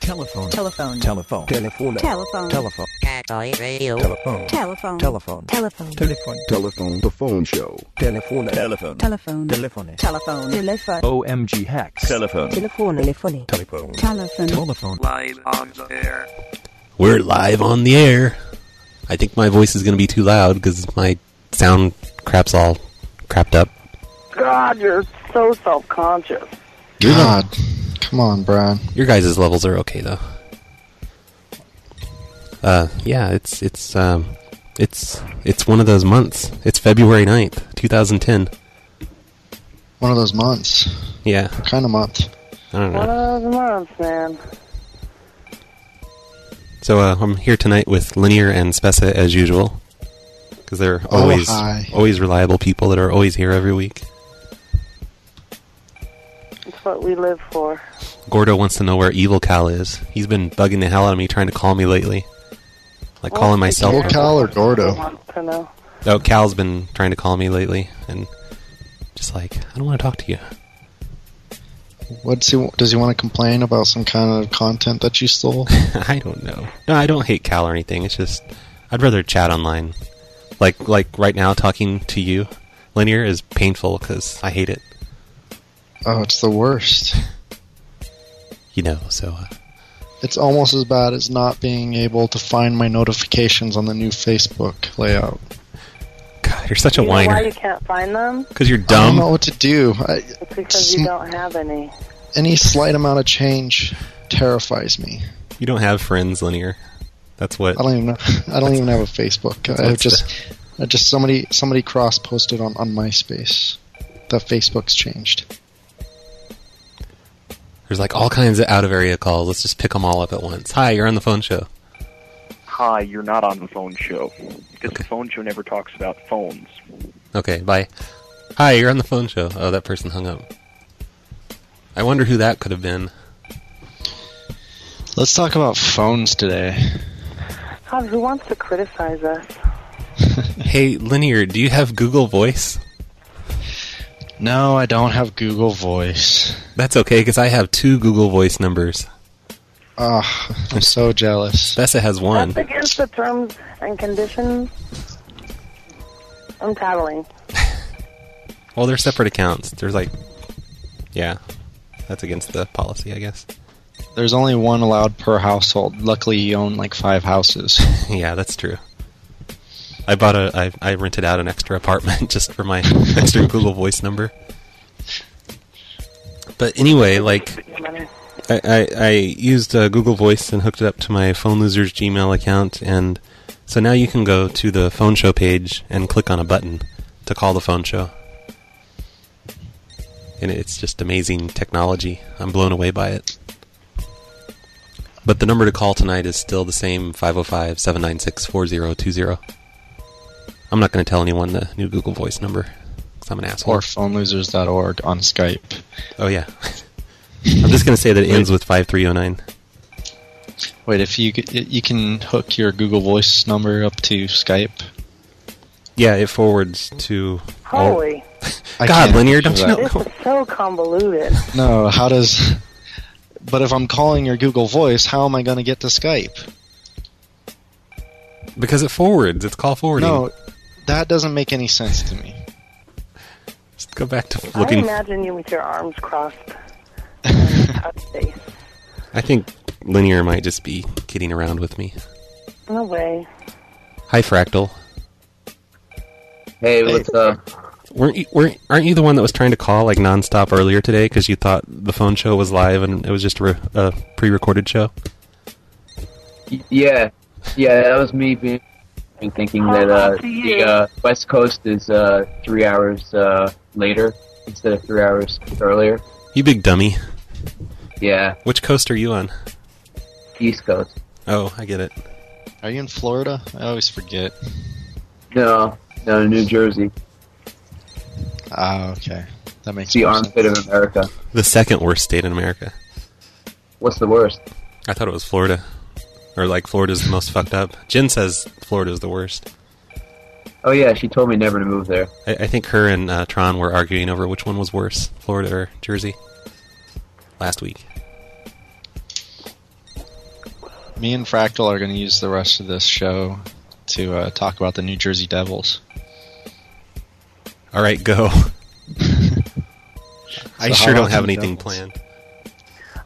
Telephone. Telephone. Telephone. Telephone. Telephone. Telephone. Radio. Telephone. Telephone. Telephone. Telephone. Telephone. Telephone. The phone show. Telephone. Telephone. Telephone. Telephone. Telephone. Telephone. OMG hacks. Telephone. Telephone. Telephone. Telephone. Telephone. Telephone. Live on the air. We're live on the air. I think my voice is going to be too loud because my sound crap's all crapped up. God, you're so self-conscious. God, come on, Brian. Your guys' levels are okay though. Yeah, it's one of those months. It's February 9th, 2010. One of those months. Yeah. What kind of month? I don't One know. of those months, man. So I'm here tonight with Linear and Spessa as usual. Because they're always reliable people that are always here every week. It's what we live for. Gordo wants to know where Evil Cal is. He's been bugging the hell out of me trying to call me lately. Like calling myself. Evil Cal or Gordo? Wants to know. Oh, Cal's been trying to call me lately. And just like, I don't want to talk to you. Does he want to complain about some kind of content that you stole? I don't know. No, I don't hate Cal or anything. It's just, I'd rather chat online. Like right now, talking to you, Linear, is painful because I hate it. Oh, it's the worst. You know, so... It's almost as bad as not being able to find my notifications on the new Facebook layout. God, you're such a You know why whiner. you can't find them? Because you're I don't dumb. know what to do. It's because you don't have any. Any slight amount of change terrifies me. You don't have friends, Linear. That's what... I don't even have a Facebook. I just somebody cross-posted on MySpace that Facebook's changed. There's like all kinds of out-of-area calls. Let's just pick them all up at once. Hi, you're on the phone show. Hi, you're not on the phone show. Because the phone show never talks about phones. Okay, bye. Hi, you're on the phone show. Oh, that person hung up. I wonder who that could have been. Let's talk about phones today. God, who wants to criticize us? Hey, Linear, do you have Google Voice? No, I don't have Google Voice. That's okay, because I have 2 Google Voice numbers. I'm so jealous. Spessa has 1. That's against the terms and conditions. I'm tattling. Well, they're separate accounts. There's like... Yeah, that's against the policy, I guess. There's only one allowed per household. Luckily, you own like 5 houses. Yeah, that's true. I rented out an extra apartment just for my extra Google Voice number. But anyway, like, I used Google Voice and hooked it up to my Phone Losers Gmail account, and so now you can go to the phone show page and click on a button to call the phone show. And it's just amazing technology. I'm blown away by it. But the number to call tonight is still the same, 505-796-4020. I'm not going to tell anyone the new Google Voice number, because I'm an asshole. Or phonelosers.org on Skype. Oh, yeah. I'm just going to say that it ends with 5309. Wait, if you can hook your Google Voice number up to Skype? Yeah, it forwards to... Holy. God, Linear, don't you know? This is so convoluted. No, how does... But if I'm calling your Google Voice, how am I going to get to Skype? Because it forwards. It's call forwarding. No, that doesn't make any sense to me. Just go back to I looking... imagine you with your arms crossed and touch face. I think Linear might just be kidding around with me. No way. Hi, Fractal. Hey, what's up? Aren't you the one that was trying to call like nonstop earlier today because you thought the phone show was live and it was just a pre-recorded show? Yeah, that was me thinking that the West Coast is 3 hours later instead of 3 hours earlier. You big dummy. Yeah. Which coast are you on? East Coast. Oh, I get it. Are you in Florida? I always forget. No, New Jersey. Ah, okay. That makes the more armpit sense. of America. The second worst state in America. What's the worst? I thought it was Florida. Or like Florida's the most fucked up. Jen says Florida's the worst. Oh yeah, she told me never to move there. I think her and Tron were arguing over which one was worse, Florida or Jersey, last week. Me and Fractal are going to use the rest of this show to talk about the New Jersey Devils. All right, go. I So sure how don't about have the anything Devils? planned.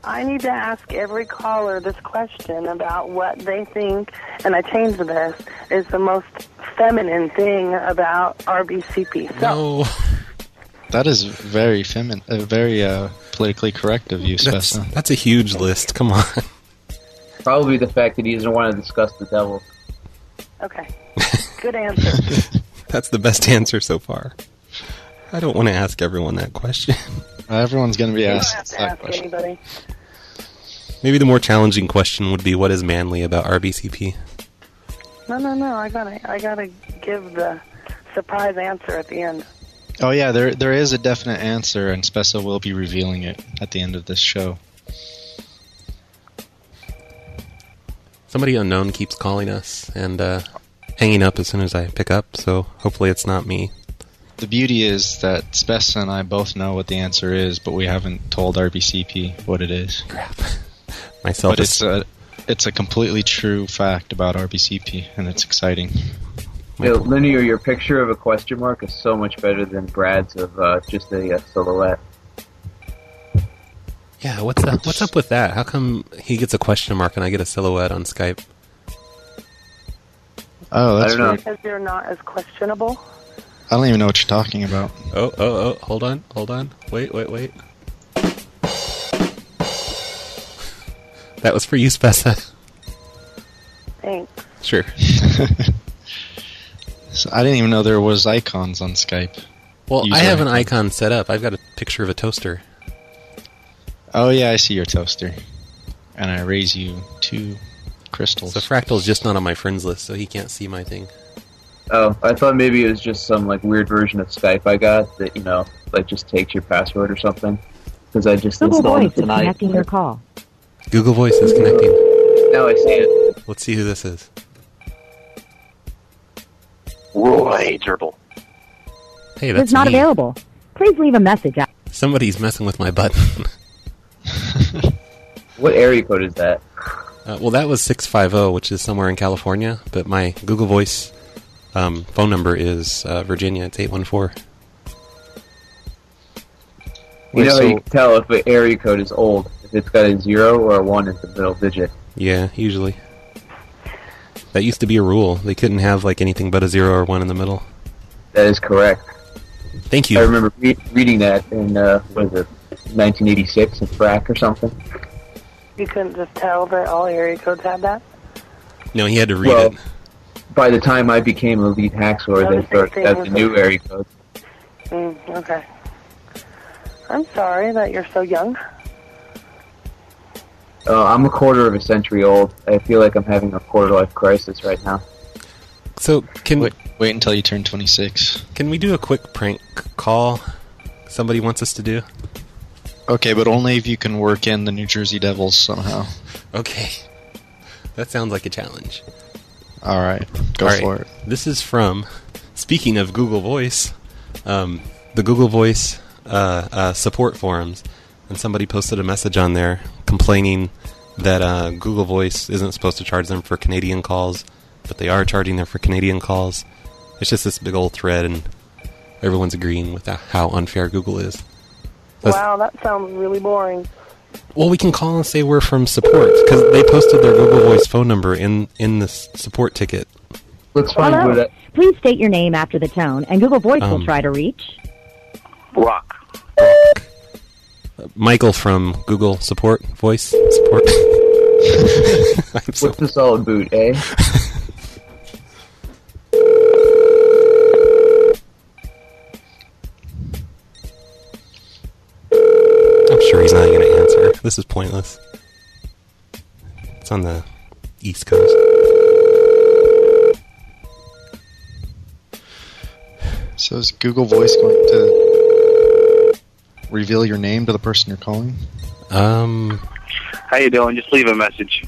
I need to ask every caller this question about what they think, and I changed this, is the most feminine thing about RBCP. So, No. That is very very politically correct of you, Spessa. That's a huge list. Come on. Probably the fact that he doesn't want to discuss the Devils. okay. Good answer. That's the best answer so far. I don't want to ask everyone that question. Everyone's going to be You don't asked have to that ask question. anybody. Maybe the more challenging question would be, what is manly about RBCP? No. I gotta give the surprise answer at the end. Oh yeah, there is a definite answer, and Spessa will be revealing it at the end of this show. Somebody unknown keeps calling us and hanging up as soon as I pick up, so hopefully it's not me. The beauty is that Spessa and I both know what the answer is, but we haven't told RBCP what it is. Crap. Myself But it's a completely true fact about RBCP, and it's exciting. Linear, your picture of a question mark is so much better than Brad's of just a silhouette. Yeah, what's up with that? How come he gets a question mark and I get a silhouette on Skype? Oh, that's I don't know. weird. Because you're not as questionable. I don't even know what you're talking about. Oh, hold on. Wait. That was for you, Spessa. Thanks. Sure. So I didn't even know there was icons on Skype. Well, User I have an icon. icon set up. I've got a picture of a toaster. Oh yeah, I see your toaster. And I raise you 2 crystals. So Fractal's just not on my friends list, so he can't see my thing. Oh, I thought maybe it was just some like weird version of Skype I got that like just takes your password or something. Because I just Google installed Voice it is tonight. connecting your call. Google Voice is connecting. Now I see it. Let's see who this is. Roy Gerbil. Hey, that's Is not me. available. Please leave a message. Somebody's messing with my button. What area code is that? Well, that was 650, which is somewhere in California, but my Google Voice phone number is Virginia. It's 814. You know how so- you can tell if an area code is old, if it's got a 0 or a 1 at the middle digit. Yeah, usually. That used to be a rule. They couldn't have like anything but a 0 or 1 in the middle. That is correct. Thank you. I remember reading that in, 1986 in Frack or something. You couldn't just tell that all area codes had that? No, he had to read Well, it. by the time I became Elite Hacksaw, they started as the new area code. Okay. I'm sorry that you're so young. I'm a quarter of a century old. I feel like I'm having a quarter-life crisis right now. So can Wait until you turn 26. we do a quick prank call? Somebody wants us to do. Okay, but only if you can work in the New Jersey Devils somehow. Okay, that sounds like a challenge. All right, go All right. for it. This is from, speaking of Google Voice, the Google Voice support forums, and somebody posted a message on there complaining that Google Voice isn't supposed to charge them for Canadian calls, but they are charging them for Canadian calls. It's just this big old thread, and everyone's agreeing with how unfair Google is. Wow, that sounds really boring. Well, we can call and say we're from support, because they posted their Google Voice phone number in the support ticket. Let's find Hello. where that... Please state your name after the tone, and Google Voice will try to reach. Rock. Michael from Google Support Voice Support. I'm so What's the solid boot, eh? I'm sure he's not going to answer. This is pointless. It's on the East Coast. So is Google Voice going to reveal your name to the person you're calling? How you doing? Just leave a message.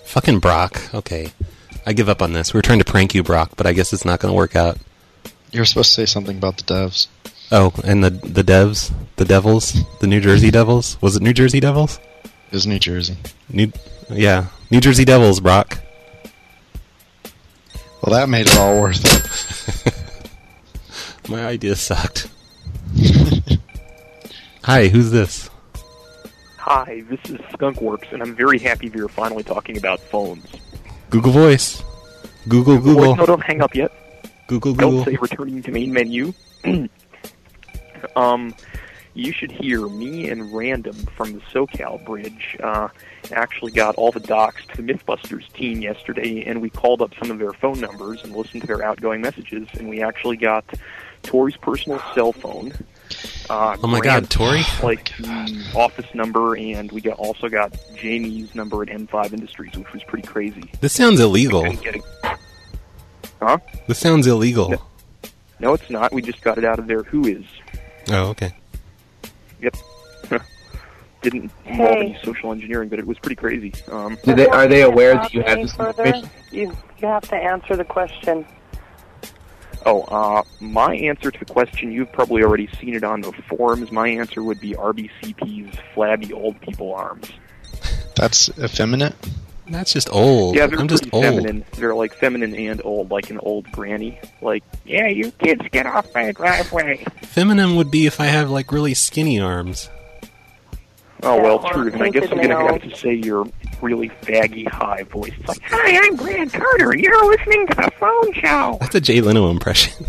Fucking Brock. Okay. I give up on this. We were trying to prank you, Brock, but I guess it's not going to work out. You're supposed to say something about the devs. Oh, and the Devs? The Devils? The New Jersey Devils? Was it New Jersey Devils? It was New Jersey. Yeah. New Jersey Devils, Brock. Well, that made it all worth it. My idea sucked. Hi, who's this? Hi, this is Skunkworks, and I'm very happy we are finally talking about phones. Google Voice. Google. Voice, no, don't hang up yet. Google. Don't say returning to main menu. You should hear me and Random from the SoCal Bridge actually got all the docs to the Mythbusters team yesterday, and we called up some of their phone numbers and listened to their outgoing messages, and we actually got Tori's personal cell phone. Oh my God, Tori! Like the office number, and we also got Jamie's number at M5 Industries, which was pretty crazy. This sounds illegal. Huh? This sounds illegal. No, it's not. We just got it out of their Who Is. Oh, okay. Yep. Didn't involve any social engineering, but it was pretty crazy. Are they aware that you have this information? You have to answer the question. Oh, my answer to the question, you've probably already seen it on the forums. My answer would be RBCP's flabby old people arms. That's effeminate? That's just old. Yeah, they're I'm just pretty old. feminine. They're like feminine and old, like an old granny. Like, yeah, you kids get off my driveway. Feminine would be if I have like really skinny arms. Oh, well, true. And I guess I'm going to have to say your really faggy high voice. It's like, hi, I'm Grant Carter, and you're listening to the phone show. That's a Jay Leno impression.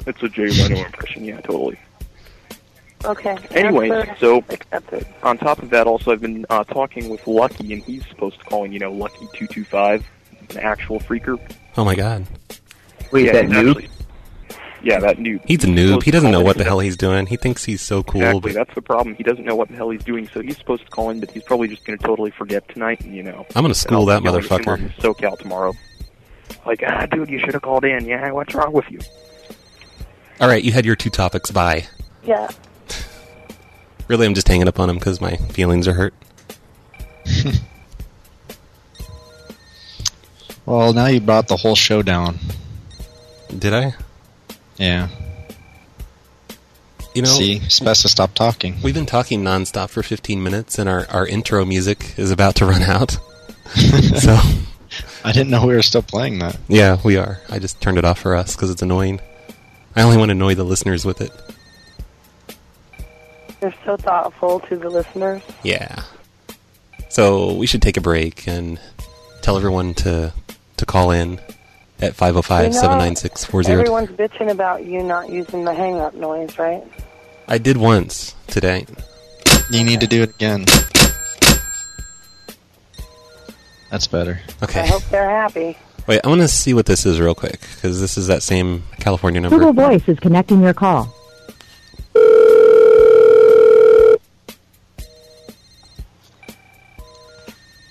That's a Jay Leno impression, yeah, totally. Okay. Anyways, so on top of that, also I've been talking with Lucky, and he's supposed to call in, Lucky225, an actual freaker. Oh my God. Wait, yeah, that noob? Yeah, that noob. He's a noob. He doesn't know what the hell he's doing. He thinks he's so cool. Exactly, but that's the problem. He doesn't know what the hell he's doing, so he's supposed to call in, but he's probably just going to totally forget tonight, and, I'm going to school that motherfucker. In SoCal tomorrow. Like, dude, you should have called in. Yeah, what's wrong with you? All right, you had your 2 topics. Bye. Yeah. Really, I'm just hanging up on him because my feelings are hurt. Well, now you brought the whole show down. Did I? Yeah. See, it's best to stop talking. We've been talking nonstop for 15 minutes, and our intro music is about to run out. So, I didn't know we were still playing that. Yeah, we are. I just turned it off for us because it's annoying. I only want to annoy the listeners with it. You're so thoughtful to the listeners. Yeah. So we should take a break and tell everyone to call in at 505-796-40. Everyone's bitching about you not using the hang-up noise, right? I did once today. You need to do it again. That's better. Okay. I hope they're happy. Wait, I want to see what this is real quick, because this is that same California number. Google Voice is connecting your call.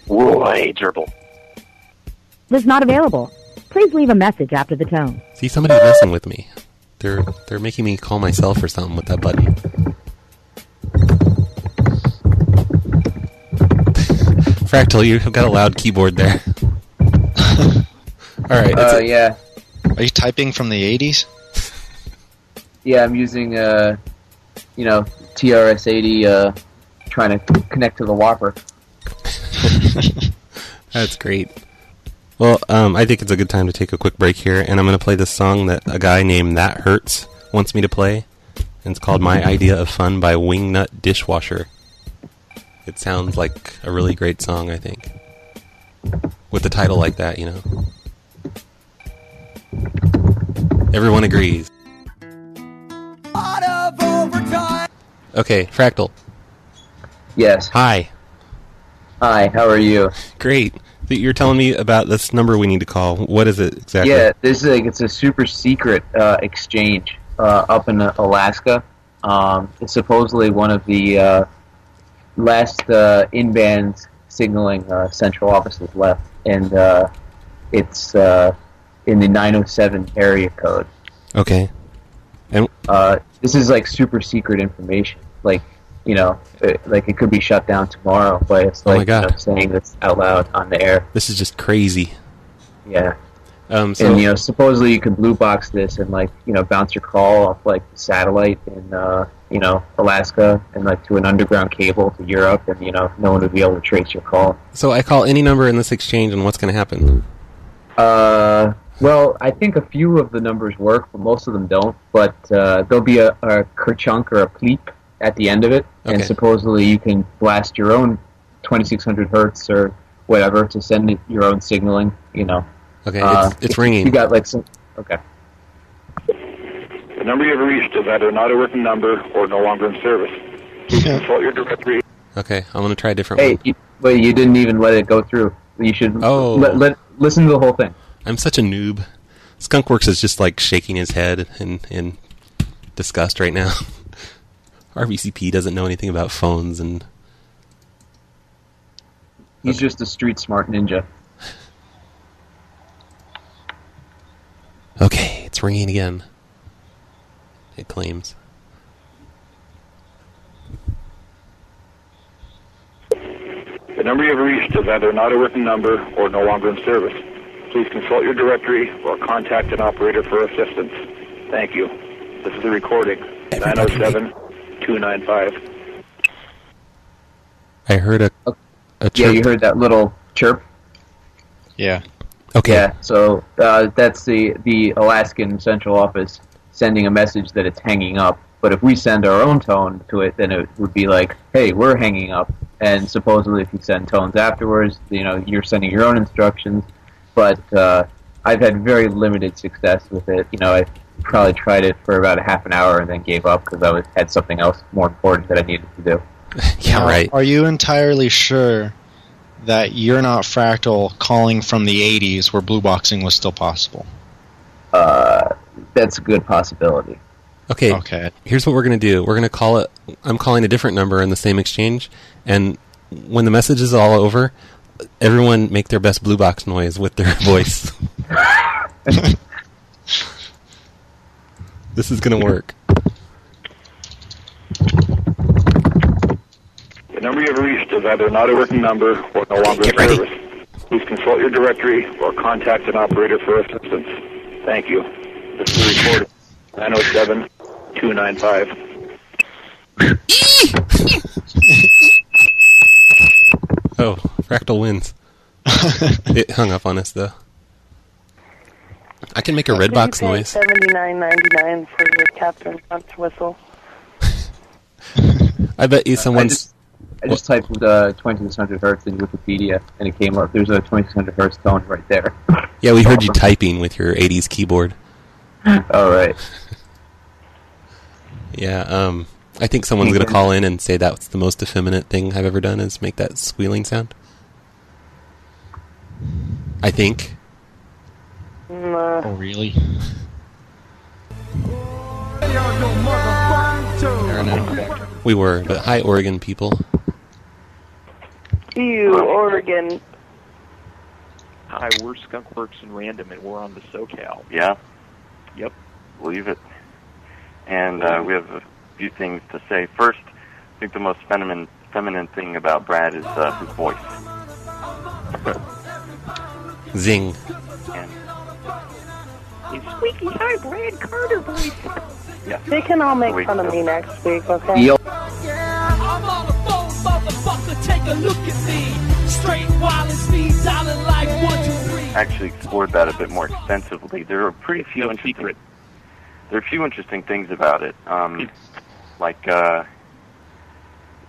Roy Gerbil. Is not available. Please leave a message after the tone. See, somebody's messing with me. They're making me call myself or something with that button. Fractal, you've got a loud keyboard there. All right. Yeah. Are you typing from the 80s? Yeah, I'm using, TRS-80, trying to connect to the Whopper. That's great. Well, I think it's a good time to take a quick break here, and I'm going to play this song that a guy named That Hurts wants me to play, and it's called My Idea of Fun by Wingnut Dishwasher. It sounds like a really great song, I think. With the title like that, Everyone agrees. Okay, Fractal. Yes. Hi. Hi, how are you? Great. You're telling me about this number we need to call. What is it exactly? Yeah, this is it's a super secret exchange up in Alaska. It's supposedly one of the last in-band signaling central offices left, and it's in the 907 area code. Okay. And this is like super secret information. Like, like it could be shut down tomorrow, but it's like saying this out loud on the air. This is just crazy. Yeah. And supposedly you can blue box this and bounce your call off like the satellite, and Alaska and like to an underground cable to Europe, and no one would be able to trace your call. So I call any number in this exchange, and what's going to happen? Well, I think a few of the numbers work, but most of them don't. But there'll be a kerchunk or a pleep at the end of it, and supposedly you can blast your own 2600 hertz or whatever to send it your own signaling. Okay, it's ringing. You got like some. Okay. The number you have reached is either not a working number or no longer in service. Please consult your directory. Okay, I'm going to try a different one. But you didn't even let it go through. You should listen to the whole thing. I'm such a noob. Skunkworks is just like shaking his head in disgust right now. RBCP doesn't know anything about phones, and he's just a street smart ninja. Okay, it's ringing again. It claims. The number you have reached is either not a working number or no longer in service. Please consult your directory or contact an operator for assistance. Thank you. This is a recording. 907-295. I heard a chirp. Yeah, you heard that little chirp? Yeah. Okay. Yeah, so that's the Alaskan central office sending a message that it's hanging up. But if we send our own tone to it, then it would be like, hey, we're hanging up. And supposedly if you send tones afterwards, you're sending your own instructions. But I've had very limited success with it. I probably tried it for about a half an hour and then gave up because I had something else more important that I needed to do. Yeah, right. Are you entirely sure that you're not Fractal calling from the 80s where blue boxing was still possible? That's a good possibility. Okay. Here's what we're going to do. We're going to call it... I'm calling a different number in the same exchange, and when the message is all over, everyone make their best blue box noise with their voice. This is going to work. The number you have reached is either not a working number or no longer in service. Please consult your directory or contact an operator for assistance. Thank you. This is a recording. 907-295. Oh, Fractal wins. It hung up on us, though. I can make a red box noise. $79.99 for your Captain Crunch whistle. I bet you someone's... I just typed 2600 hertz in Wikipedia, and it came up. There's a 2600 hertz tone right there. Yeah, we heard you typing with your 80s keyboard. All right. Yeah, I think someone's going to call in and say that's the most effeminate thing I've ever done is make that squealing sound. I think. Oh, really? We were, but hi, Oregon people. Ew, Oregon. Hi, we're Skunkworks and Random, and we're on the SoCal. Yeah? Yep. Believe it. And we have a few things to say. First, I think the most feminine thing about Brad is his voice. Zing. And You squeaky high Brad Carter voice. yeah. They can all make fun of me next week, okay? Yep. I'm on the phone, motherfucker, take a look at me. Straight while it's me, dialing like 1, 2, 3. Actually explored that a bit more extensively. There are pretty few interesting... There are a few interesting things about it.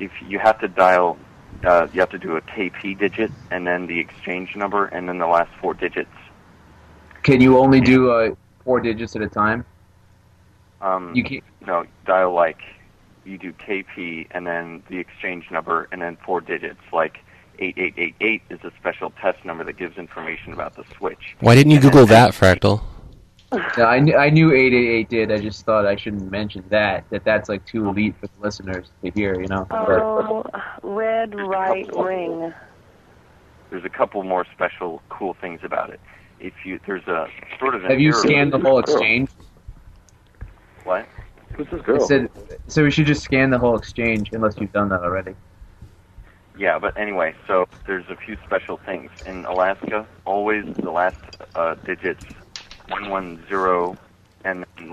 If you have to dial, you have to do a KP digit, and then the exchange number, and then the last 4 digits. Can you only do 4 digits at a time? You can't. No, dial you do KP, and then the exchange number, and then 4 digits. Like 8888 is a special test number that gives information about the switch. Why didn't you Google that, Fractal? Yeah, I knew 888 did. I just thought I shouldn't mention that's like too elite for the listeners to hear, Oh, red right ring. There's a couple more special cool things about it. There's a sort of... Have you scanned the whole exchange? What? Who's this girl? I said, so we should just scan the whole exchange, unless you've done that already. Yeah, but anyway, so there's a few special things. In Alaska, always the last digits 110 and then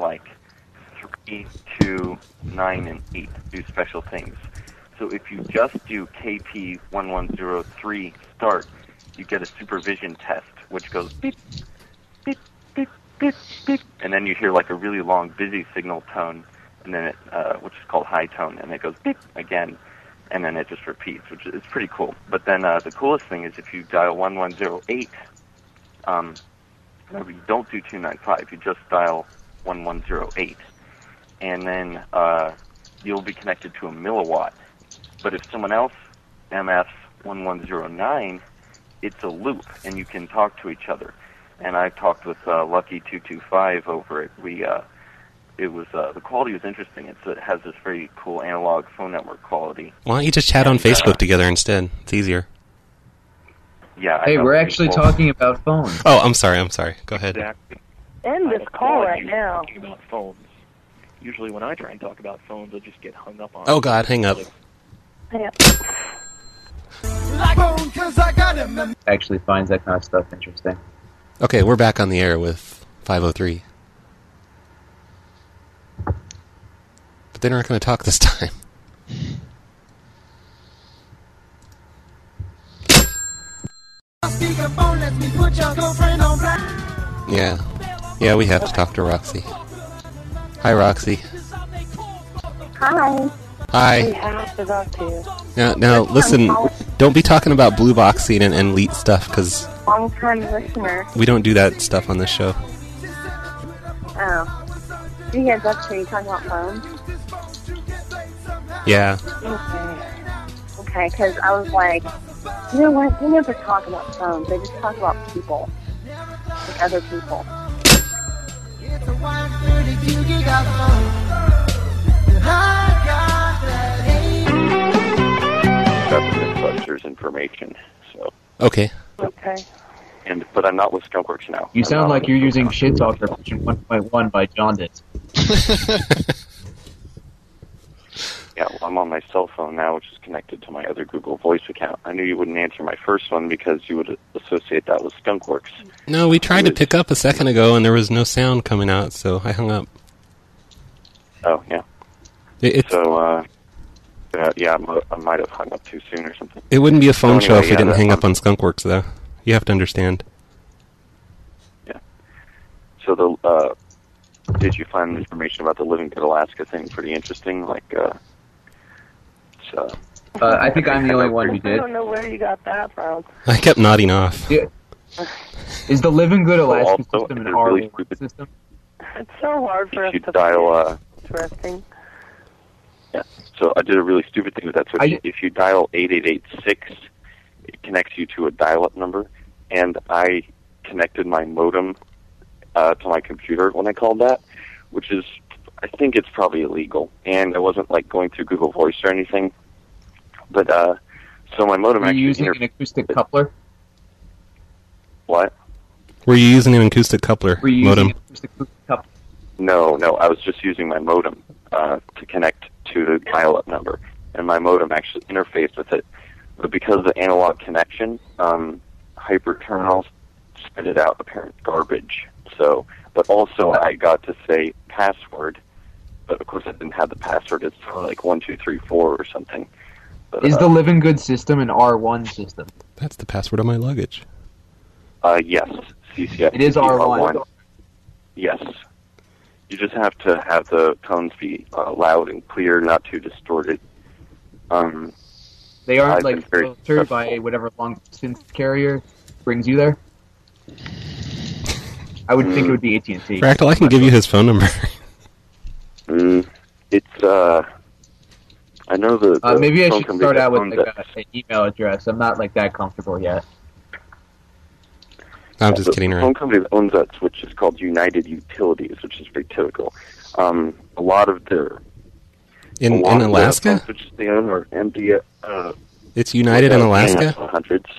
3, 2, 9, and 8 do special things. So if you just do KP1103 start, you get a supervision test, which goes beep, beep, beep, beep, beep, and then you hear like a really long busy signal tone, and then it, which is called high tone, and it goes beep again, and then it just repeats, which is pretty cool. But then the coolest thing is if you dial 1108, you don't do 295, you just dial 1108, and then you'll be connected to a milliwatt. But if someone else MFs 1109, it's a loop, and you can talk to each other. And I talked with Lucky225 over it. It was the quality was interesting. It has this very cool analog phone network quality. Why don't you just chat on Facebook together instead? It's easier. Yeah. Hey, we're actually talking about phones. Oh, I'm sorry. Go ahead. Exactly. End this call right now. Talking about phones. Usually when I try and talk about phones, I just get hung up on. Oh, God, hang up. Yeah. Actually finds that kind of stuff interesting. Okay, we're back on the air with 503. But they're not going to talk this time. Yeah, we have to talk to Roxy. Hi, Roxy. Hi. Hi. We have to talk to you. Now, listen, don't be talking about blue boxing and elite stuff, because Long-time listener. we don't do that stuff on this show. Oh. You guys up to you talking about phones? Yeah. Okay, because I was like, you know what? They never talk about phones. They just talk about people. Like other people. Got the Mythbusters information, so. Okay. Okay. But I'm not with Skunkworks now. You sound like you're using Shit Talker version 1.1 by Jaundice. Yeah, well, I'm on my cell phone now, which is connected to my other Google Voice account. I knew you wouldn't answer my first one because you would associate that with Skunkworks. No, we tried to pick up a second ago, and there was no sound coming out, so I hung up. Oh, yeah. So, yeah, I might have hung up too soon or something. It wouldn't be a phone show if we didn't hang up up on Skunkworks, though. You have to understand. Yeah. So, did you find the information about the Living Good Alaska thing pretty interesting? Like, I think I'm the only one who I did. don't know where you got that from. I kept nodding off. Yeah. Is the Living Good Alaska system an really R1 system? It's so hard for us you to dial, interesting. yeah. So I did a really stupid thing with that. So if you dial 8886, it connects you to a dial-up number, and I connected my modem to my computer when I called that, which is, I think it's probably illegal, and I wasn't like going through Google Voice or anything. But so my modem Are you actually using an acoustic coupler? What? Were you using an acoustic coupler Were you modem? using an acoustic coupler? No, I was just using my modem to connect to the dial-up number, and my modem actually interfaced with it. But because of the analog connection, Hyperterminal spit it out apparent garbage. So, but also I got to say password, but of course I didn't have the password. It's like 1234 or something. But, Is the Living Good system an R1 system? That's the password on my luggage. Yes, CCI. It is R1. Yes. You just have to have the tones be loud and clear, not too distorted. They aren't like filtered by whatever long distance carrier brings you there. I would think it would be AT&T. Fractal, I can give you his phone number. It's I know the maybe I phone should company start that out with owns like it. an email address. I'm not like that comfortable yet. I'm just kidding The around. phone company that owns that switch is called United Utilities, which is very typical. A lot of their In Alaska? Which they own are MD. It's United in Alaska? Hundreds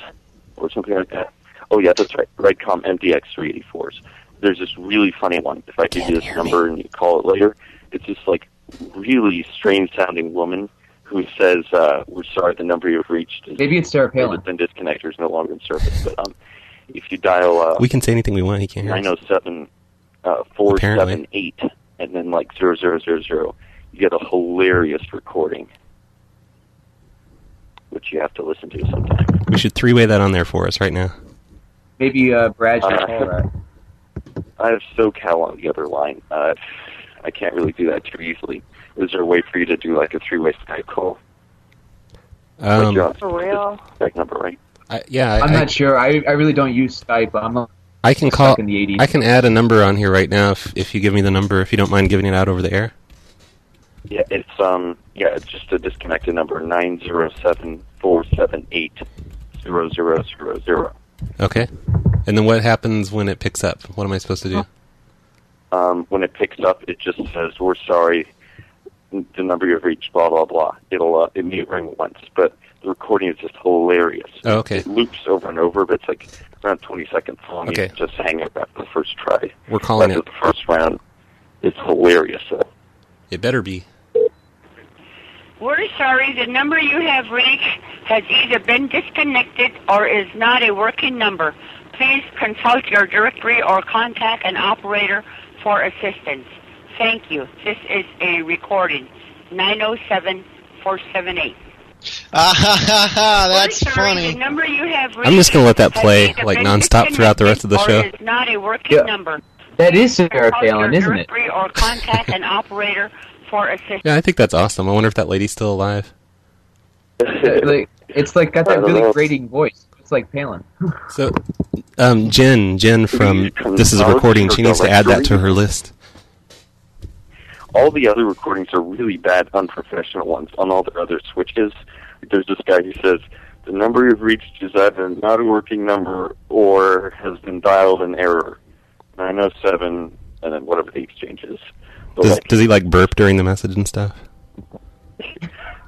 or something like that. Oh yeah, that's right. Redcom MDX 384s. There's this really funny one. If I give you this number and you call it later, it's this like really strange sounding woman who says, "We're sorry, the number you've reached is maybe it's Sarah Palin. Been disconnected, is no longer in service." But if you dial we can say anything we want. He can't hear us. 907 478, and then like 0000, you get a hilarious recording, which you have to listen to sometime. We should three-way that on there for us right now. Maybe Brad should call that. I have SoCal on the other line. I can't really do that too easily. Is there a way for you to do like a three-way Skype call? For real? Skype number, right? I'm not sure. I really don't use Skype. I can stuck call. in the 80s. I can add a number on here right now if you give me the number. If you don't mind giving it out over the air. Yeah, it's just a disconnected number 907-478-0000. Okay. And then what happens when it picks up? What am I supposed to do? When it picks up, it just says, "We're sorry, the number you've reached, blah, blah, blah." It may ring once, but the recording is just hilarious. Oh, okay. It loops over and over, but it's like around 20 seconds long. Okay. You just hang it after the first try. We're calling after it. the first round. It's hilarious. It better be. We're sorry, the number you have reached has either been disconnected or is not a working number. Please consult your directory or contact an operator for assistance. Thank you. This is a recording. 907-478. That's We're sorry, funny. the number you have reached I'm just gonna let that has play either like been nonstop throughout the rest of the show. disconnected or is not a working number. That is Sarah Consult Palin, your isn't it? directory or contact an operator for assistance. Yeah, I think that's awesome. I wonder if that lady's still alive. It's like got that really grating voice. It's like Palin. So, Jen from This Is a Recording, she needs to add that to her list. All the other recordings are really bad, unprofessional ones on all their other switches. There's this guy who says, "The number you've reached is either not a working number or has been dialed in error." 907, and then whatever the exchange is. Does he like burp during the message and stuff?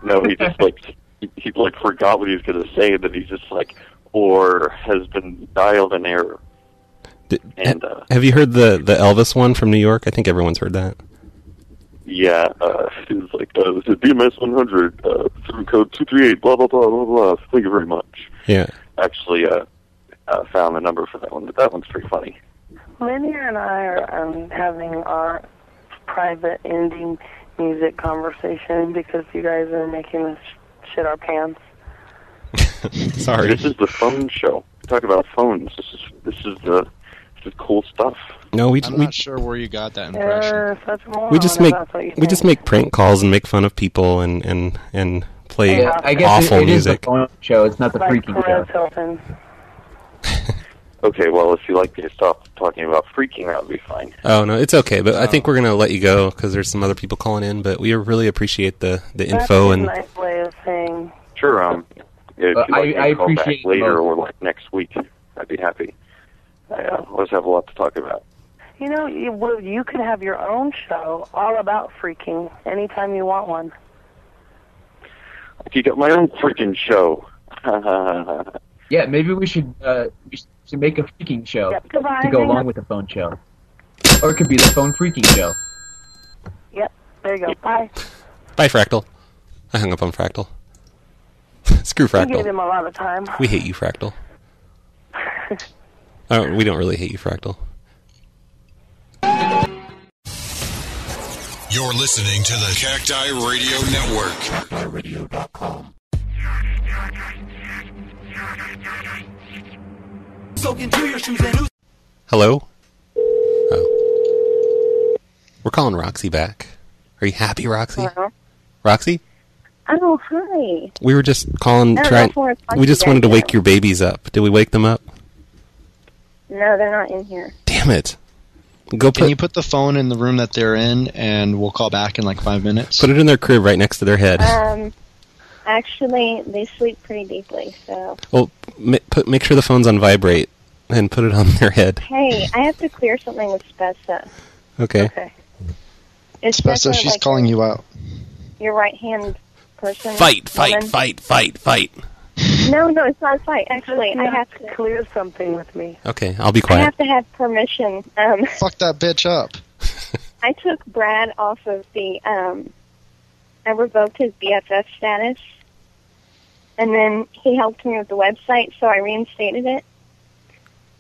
No, he just he forgot what he was going to say, that he's just like, "or has been dialed in error." Have you heard the Elvis one from New York? I think everyone's heard that. Yeah, it was like, this is BMS 100, through code 238, blah, blah, blah, blah, blah. Thank you very much. Yeah. Actually, found the number for that one, but that one's pretty funny. Linear and I are having our private indie music conversation because you guys are making us shit our pants. Sorry. This is the phone show. We talk about phones. This is cool stuff. No, I'm not sure where you got that impression. You're such a moron We just if make that's what you we just think. make prank calls and make fun of people and play I guess awful it is music. the phone show. It's not the Like freaking show. Perez Hilton. Okay, well, if you like to stop talking about freaking, that would be fine. Oh no, it's okay. But I think we're gonna let you go because there's some other people calling in. But we really appreciate the info That's and a nice way of saying. Sure, if you'd like I to call back appreciate later both. or like next week, I'd be happy. I always have a lot to talk about. You know, you could have your own show all about freaking anytime you want one. You got my own freaking show. Yeah, maybe we should make a freaking show Yep, goodbye. to go Hang along up. with the phone show. Or it could be the phone freaking show. Yep, there you go. Bye. bye Fractal. I hung up on Fractal. Screw You gave Fractal. him a lot of time. We hate you, Fractal. We don't really hate you, Fractal. You're listening to the Cacti Radio Network. CactiRadio.com. Hello? Oh. We're calling Roxy back. Are you happy, Roxy? Hello? Roxy? Oh, hi. We were just calling, I don't know trying. if we're talking We just wanted to today. wake your babies up. Did we wake them up? No, they're not in here. Damn it. Go Can you put the phone in the room that they're in, and we'll call back in like 5 minutes? Put it in their crib right next to their head. Actually, they sleep pretty deeply, so... Well, make sure the phone's on vibrate and put it on their head. Hey, I have to clear something with Spessa. Okay. Is Spessa, she's like calling you out. your right-hand person? Fight. woman? No, it's not a fight. Actually, I have to clear something with me. Okay, I'll be I quiet. have to have permission. Fuck that bitch up. I took Brad off of the, I revoked his BFF status, and then he helped me with the website, so I reinstated it.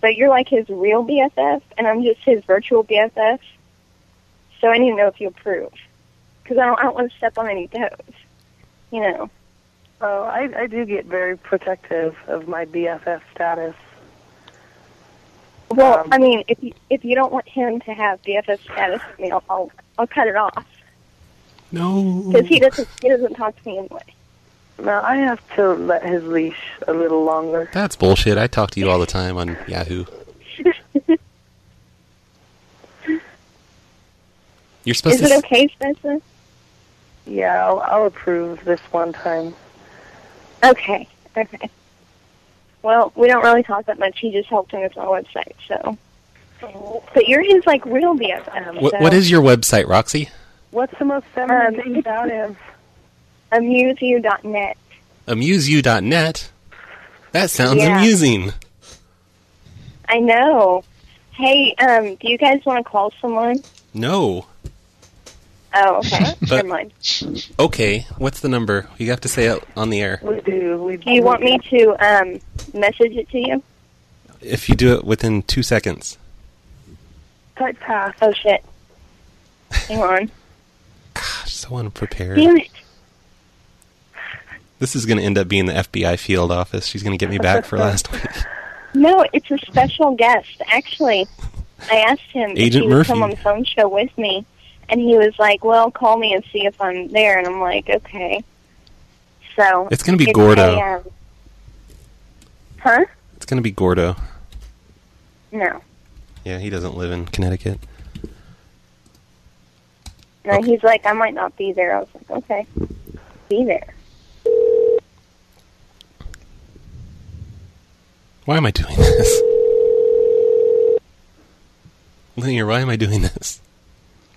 But you're like his real BFF, and I'm just his virtual BFF. So I need to know if you approve. Because I don't want to step on any toes. You know. Oh, I do get very protective of my BFF status. Well, I mean, if you don't want him to have BFF status with me, I'll cut it off. No. Because he doesn't talk to me anyway. No, I have to let his leash a little longer. That's bullshit. I talk to you all the time on Yahoo. You're supposed Is it okay, Spencer? Yeah, I'll approve this one time. Okay. Well, we don't really talk that much. He just helped him with my website, so. But you're his, like, real BFF. What is your website, Roxy? What's the most feminine thing about him? AmuseU.net. AmuseU.net? That sounds Yeah. amusing. I know. Hey, do you guys want to call someone? No. Oh, okay. But- Never mind. Okay, what's the number? You have to say it on the air. We do. Do you want me to message it to you? If you do it within 2 seconds. Type pass. Oh, shit. Hang on. Gosh, so unprepared. Damn it. This is going to end up being the FBI field office. She's going to get me back for last week. No, it's a special guest. Actually, I asked him if Agent he would Murphy. come on the phone show with me, and he was like, well, call me and see if I'm there. And I'm like, okay. So It's gonna be Gordo. Huh? It's going to be Gordo. No. Yeah, he doesn't live in Connecticut. No, he's like, I might not be there. I was like, okay. Be there. Why am I doing this? Linear, why am I doing this?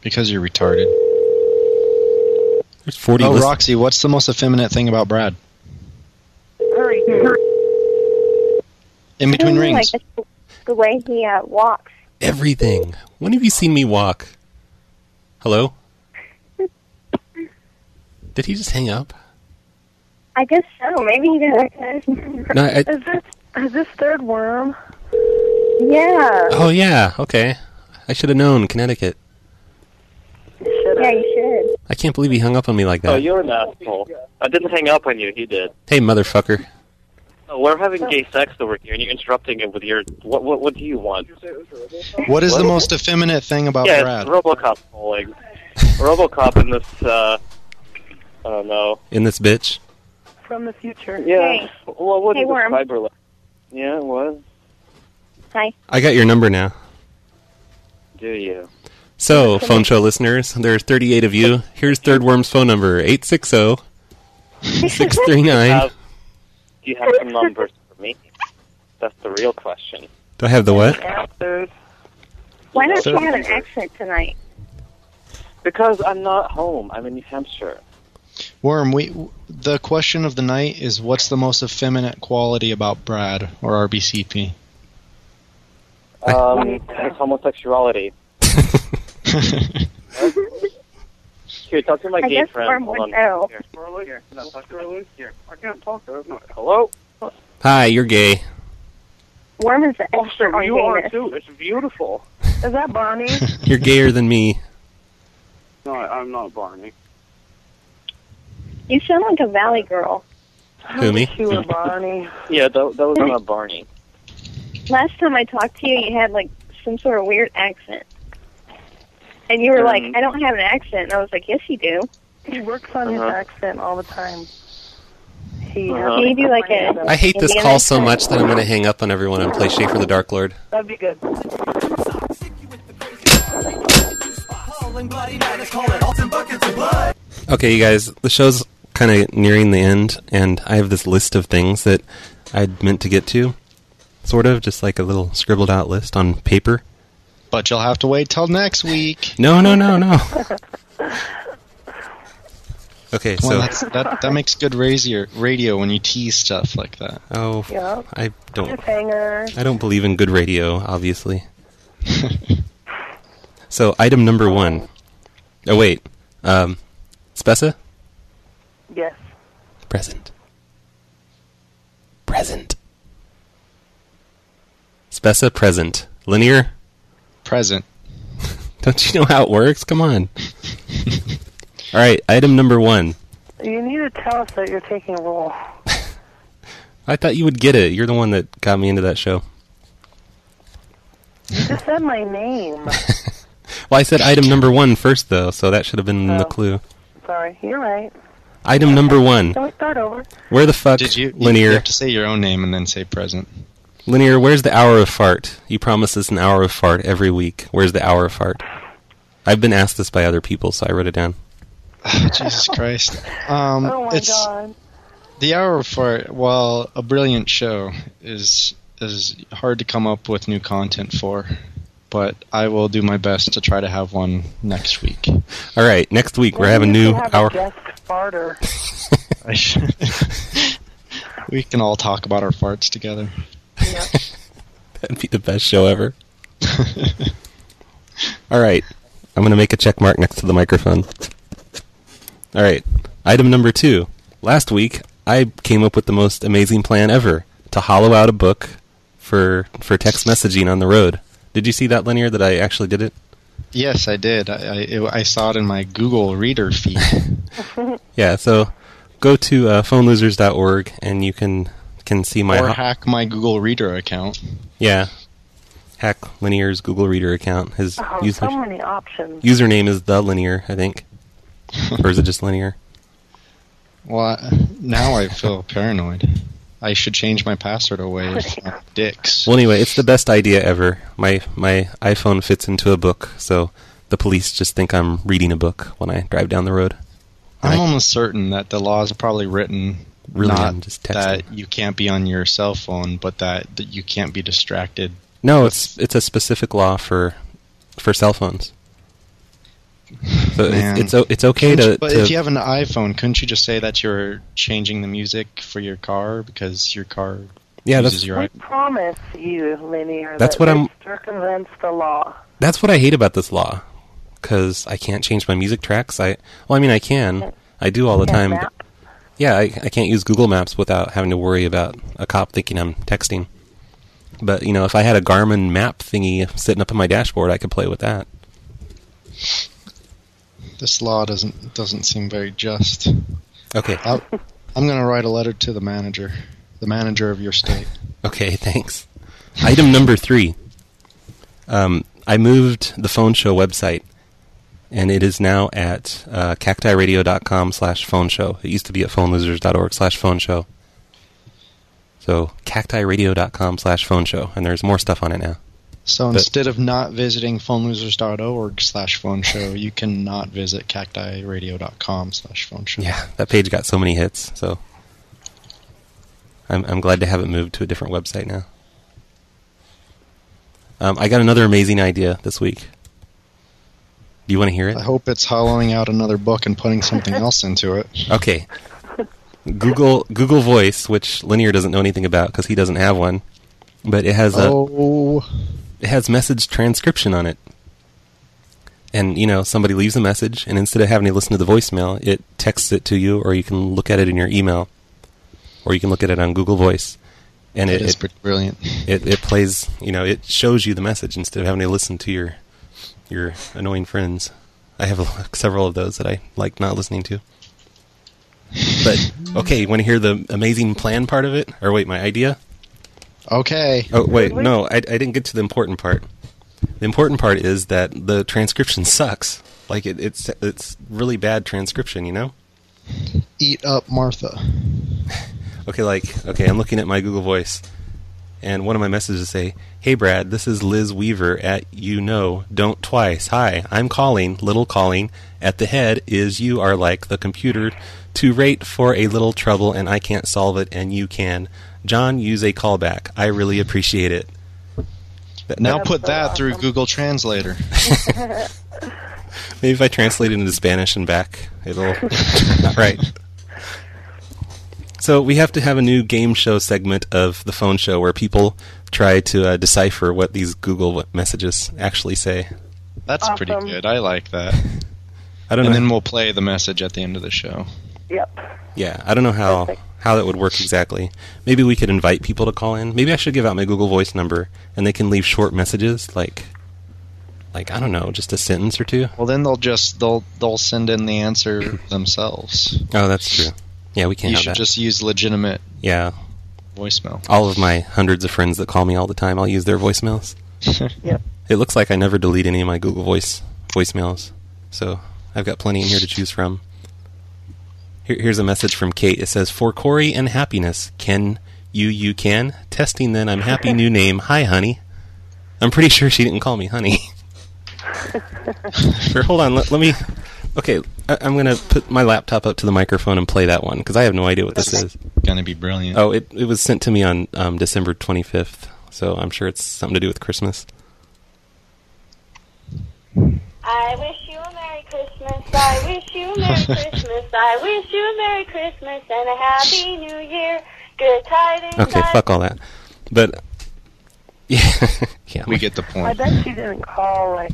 Because you're retarded. There's 40 Oh, list- Roxy, what's the most effeminate thing about Brad? Hurry. In between I rings. like the way he walks. Everything. When have you seen me walk? Hello? Did he just hang up? I guess so. Maybe he didn't recognize me. No, Is this third worm? Yeah. Oh, yeah. Okay. I should have known. Connecticut. Yeah, you should. I can't believe he hung up on me like Oh, that. you're an asshole. I didn't hang up on you. He did. Hey, motherfucker. Oh, we're having gay sex over here, and you're interrupting it with your... What do you want? What is the most effeminate thing about yeah, Brad? it's RoboCop calling. RoboCop in this, I don't know. In this bitch? From the future. Yeah. Well, what Hey, is Worm. the fiber? Yeah, it was. Hi. I got your number now. Do you? So, phone show listeners, there are 38 of you. Here's Third Worm's phone number, 860-639. Do you have some numbers for me? That's the real question. Do I have the what? Why don't you have an accent tonight? Because I'm not home. I'm in New Hampshire. Worm, the question of the night is what's the most effeminate quality about Brad or RBCP? It's homosexuality. Here, talk to my I gay guess friend. Worm Hold would on. know. Here. Here. Can I talk to her? Here. I can't talk to her. Hello? Hi, you're gay. Worm is the expert on You are gayness. too. It's beautiful. Is that Barney? You're gayer than me. No, I'm not Barney. You sound like a valley girl. Who, me? You were Barney. Yeah, that was not Barney. Last time I talked to you, you had like some sort of weird accent. And you were like, I don't have an accent. And I was like, yes, you do. He works on his accent all the time. He Can you do like a... I hate this Indian call so accent? much that I'm going to hang up on everyone and play Schaefer the Dark Lord. That'd be good. Okay, you guys, the show's kind of nearing the end, and I have this list of things that I'd meant to get to. Sort of, just like a little scribbled out list on paper. But you'll have to wait till next week. No. Okay, so... Well, that makes good radio when you tease stuff like that. Oh, Yeah. I don't believe in good radio, obviously. So, item number 1. Oh, wait. Spessa? Yes. Present. Spessa, present. Linear? Present. Don't you know how it works? Come on. All right, item number 1. You need to tell us that you're taking a roll. I thought you would get it. You're the one that got me into that show. You just said my name. Well, I said item number 1 first, though, so that should have been the clue. Sorry, you're right. Item number 1. Can we start over? Where the fuck, Linear? You have to say your own name and then say present. Linear, where's the hour of fart? You promised us an hour of fart every week. Where's the hour of fart? I've been asked this by other people, so I wrote it down. Oh, Jesus Christ. Oh my God. The hour of fart, while a brilliant show, is hard to come up with new content for. But I will do my best to try to have one next week. All right, next week we're having a new hour. A guest farter. We can all talk about our farts together. Yeah. That'd be the best show ever. All right, I'm going to make a check mark next to the microphone. All right, item number 2. Last week, I came up with the most amazing plan ever to hollow out a book for text messaging on the road. Did you see that, Linear, that I actually did it? Yes, I did. I saw it in my Google Reader feed. Yeah, so go to phonelosers.org and you can see my... Or hack my Google Reader account. Yeah. Hack Linear's Google Reader account. His So many options. username is the Linear, I think. Or is it just Linear? Well, now I feel paranoid. I should change my password away from dicks. Well, anyway, it's the best idea ever. My iPhone fits into a book, so the police just think I'm reading a book when I drive down the road. I'm almost certain that the laws are probably written not just that you can't be on your cell phone, but that you can't be distracted. No, it's a specific law for cell phones. So it's okay to... But if you have an iPhone, couldn't you just say that you're changing the music for your car because your car uses your iPhone? I promise you, Linear, That's that what I'm... circumvents the law. That's what I hate about this law, because I can't change my music tracks. I can. I do all the time. But yeah, I can't use Google Maps without having to worry about a cop thinking I'm texting. But, if I had a Garmin map thingy sitting up on my dashboard, I could play with that. This law doesn't seem very just. Okay. I'm going to write a letter to the manager of your state. Okay, thanks. Item number 3. I moved the phone show website, and it is now at cactiradio.com/phone show. It used to be at phonelosers.org/phone show. So cactiradio.com/phone show, and there's more stuff on it now. So instead of not visiting phonelosers.org/phone show, you can not visit cactiradio.com/phone show. Yeah, that page got so many hits, so I'm glad to have it moved to a different website now. I got another amazing idea this week. Do you want to hear it? I hope it's hollowing out another book and putting something else into it. Okay. Google Voice, which Linear doesn't know anything about because he doesn't have one, but it has it has message transcription on it. And, somebody leaves a message, and instead of having to listen to the voicemail, it texts it to you, or you can look at it in your email, or you can look at it on Google Voice. And it is pretty brilliant. It plays, it shows you the message instead of having to listen to your annoying friends. I have several of those that I like not listening to. But, okay, you want to hear the amazing plan part of it? Or wait, my idea? Okay. Oh, wait, no, I didn't get to the important part. The important part is that the transcription sucks. Like, it's really bad transcription, Eat up, Martha. Okay, I'm looking at my Google Voice, and one of my messages say, "Hey Brad, this is Liz Weaver at Don't Twice. Hi, I'm calling, little calling. At the head is you are like the computer to rate for a little trouble, and I can't solve it, and you can. John, use a callback. I really appreciate it." Now put that through Google Translator. Maybe if I translate it into Spanish and back, it'll... All right. So we have to have a new game show segment of the phone show where people try to decipher what these Google messages actually say. That's pretty good. I like that. I don't know. And then we'll play the message at the end of the show. Yep. Yeah, I don't know how that would work exactly. Maybe we could invite people to call in. Maybe I should give out my Google Voice number, and they can leave short messages, like I don't know, just a sentence or two? Well, then they'll send in the answer themselves. Oh, that's true. Yeah, we can't You have should that. just use legitimate voicemail. All of my hundreds of friends that call me all the time, I'll use their voicemails. Yep. It looks like I never delete any of my Google Voice voicemails, so I've got plenty in here to choose from. Here's a message from Kate. It says, "For Corey and happiness, can you can? Testing then, I'm happy, new name. Hi, honey." I'm pretty sure she didn't call me honey. Here, hold on, let me... Okay, I'm going to put my laptop up to the microphone and play that one, because I have no idea what this is. Going to be brilliant. Oh, it was sent to me on December 25th, so I'm sure it's something to do with Christmas. I wish you a Merry Christmas, I wish you a Merry Christmas, I wish you a Merry Christmas and a Happy New Year. Good tidings. Okay, fuck all that. But, yeah. We get the point. I bet she didn't call at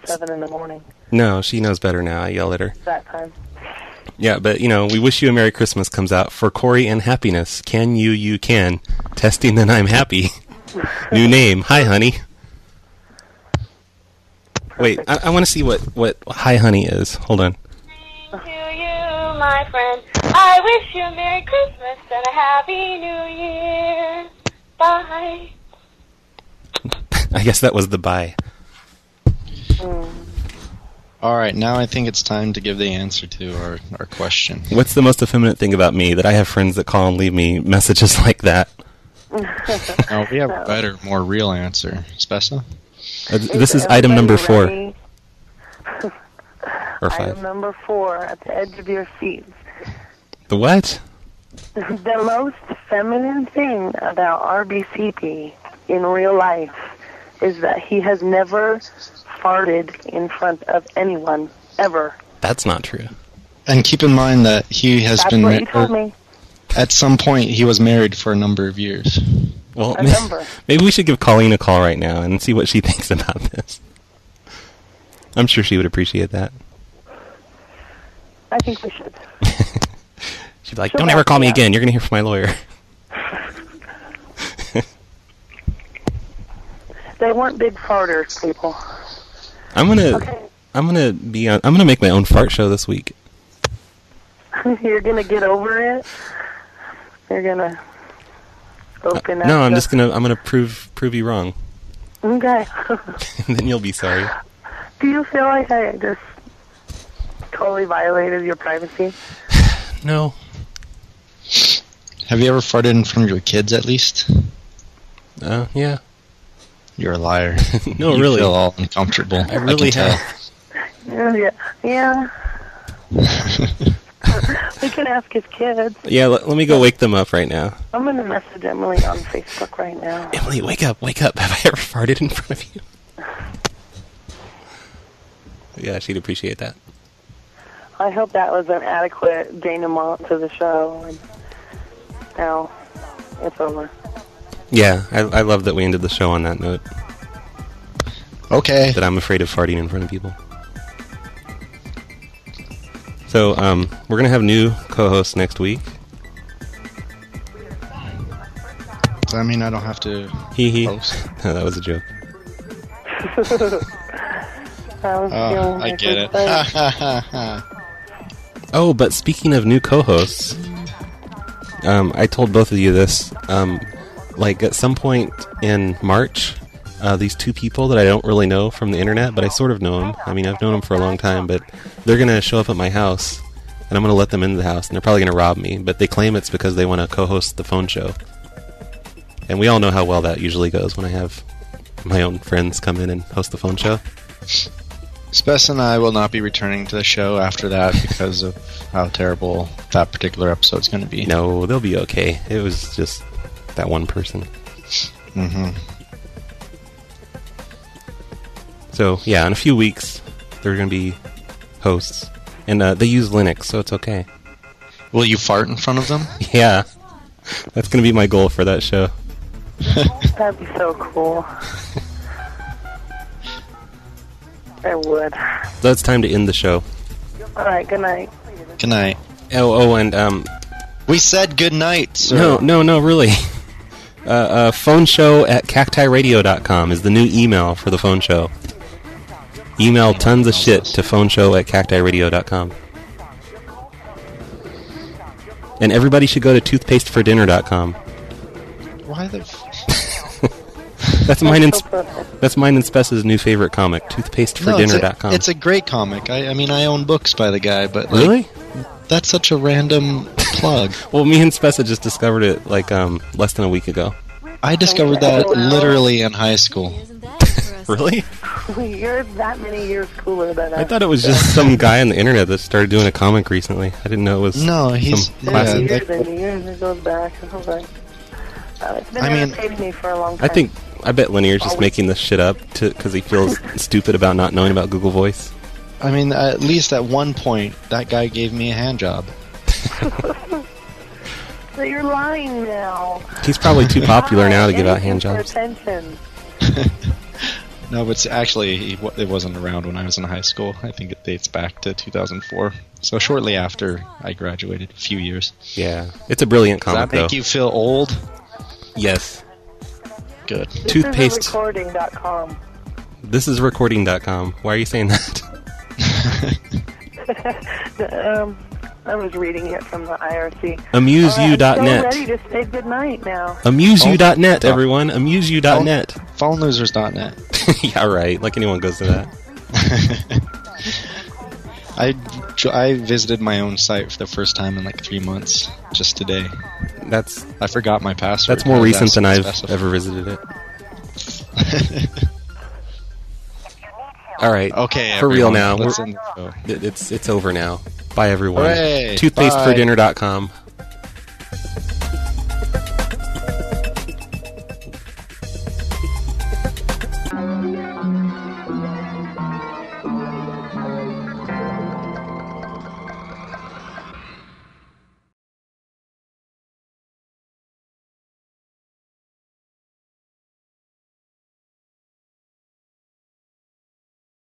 7 in the morning No, she knows better now. I yelled at her. that time. Yeah, but, We Wish You a Merry Christmas comes out. For Corey and happiness, can you can. Testing then I'm happy. New name. Hi, honey. Wait, I want to see what Hi, honey is. Hold on. To you, my friend, I wish you a Merry Christmas and a Happy New Year. Bye. I guess that was the bye. All right, now I think it's time to give the answer to our question. What's the most effeminate thing about me? That I have friends that call and leave me messages like that. No, we have a better, more real answer. Spessa? This is item number 4. Or 5. Item number 4, at the edge of your seats. The what? The most feminine thing about RBCP in real life is that he has never farted in front of anyone, ever. That's not true. And keep in mind that he has That's been what he told me. At some point, he was married for a number of years. Well, maybe we should give Colleen a call right now and see what she thinks about this. I'm sure she would appreciate that. I think we should. She'd be like, "Don't ever call me again. You're going to hear from my lawyer." They weren't big farters, people. I'm gonna make my own fart show this week. You're gonna get over it. You're gonna open up. No, I'm gonna prove you wrong. Okay. And then you'll be sorry. Do you feel like I just totally violated your privacy? No. Have you ever farted in front of your kids, at least? Yeah. You're a liar. No, you really. feel all uncomfortable. I really have. Yeah. We can ask his kids. Yeah, let me go wake them up right now. I'm going to message Emily on Facebook right now. Emily, wake up. Have I ever farted in front of you? Yeah, she'd appreciate that. I hope that was an adequate denouement to the show. And now it's over. Yeah, I love that we ended the show on that note. Okay. That I'm afraid of farting in front of people. So, we're going to have new co-hosts next week. Does that mean I don't have to host? No, that was a joke. I get it. Oh, but speaking of new co-hosts, I told both of you this. At some point in March, these two people that I don't really know from the internet, but I sort of know them. I mean, I've known them for a long time, but they're going to show up at my house, and I'm going to let them into the house, and they're probably going to rob me, but they claim it's because they want to co-host the phone show. And we all know how well that usually goes when I have my own friends come in and host the phone show. Spess and I will not be returning to the show after that because of how terrible that particular episode's going to be. No, they'll be okay. It was just that one person. Mm-hmm. So, yeah, in a few weeks, they're going to be hosts. And they use Linux, so it's okay. Will you fart in front of them? Yeah. That's going to be my goal for that show. That'd be so cool. I would. So it's time to end the show. All right, good night. Good night. Oh, and we said good night, sir. No, really. Phone show at cactiradio.com is the new email for the phone show. Email tons of shit to phoneshow@cactiradio.com. And everybody should go to toothpastefordinner.com. Why the... That's mine and Spess's new favorite comic, toothpastefordinner.com. It's a great comic. I mean, I own books by the guy, but... Like, really? That's such a random plug. Well, me and Spessa just discovered it, like, less than a week ago. I discovered that literally in high school. Really? You're that many years cooler than us. I thought it was just some guy on the internet that started doing a comic recently. I didn't know it was he's some classic. Years it goes back. It's been irritating me for a long time. I bet Linear's just making this shit up because he feels stupid about not knowing about Google Voice. I mean, at least at one point, that guy gave me a hand job. So you're lying now. He's probably too popular now to give out hand jobs. Attention. No, but actually, it wasn't around when I was in high school. I think it dates back to 2004. So shortly after I graduated, a few years. Yeah, it's a brilliant comic, Does that make you feel old? Yes. Good. Toothpaste. This is recording.com. This is recording.com. Why are you saying that? I was reading it from the IRC. AmuseU.net. I'm so ready to say goodnight now. AmuseU.net, everyone. AmuseU.net. PhoneLosers.net. Yeah, right. Like anyone goes to that. I visited my own site for the first time in like 3 months, just today. I forgot my password. That's more recent than I've ever visited it. All right. Okay, for real now. Let's end the show. It's over now. Bye, everyone. Hooray! Toothpastefordinner.com.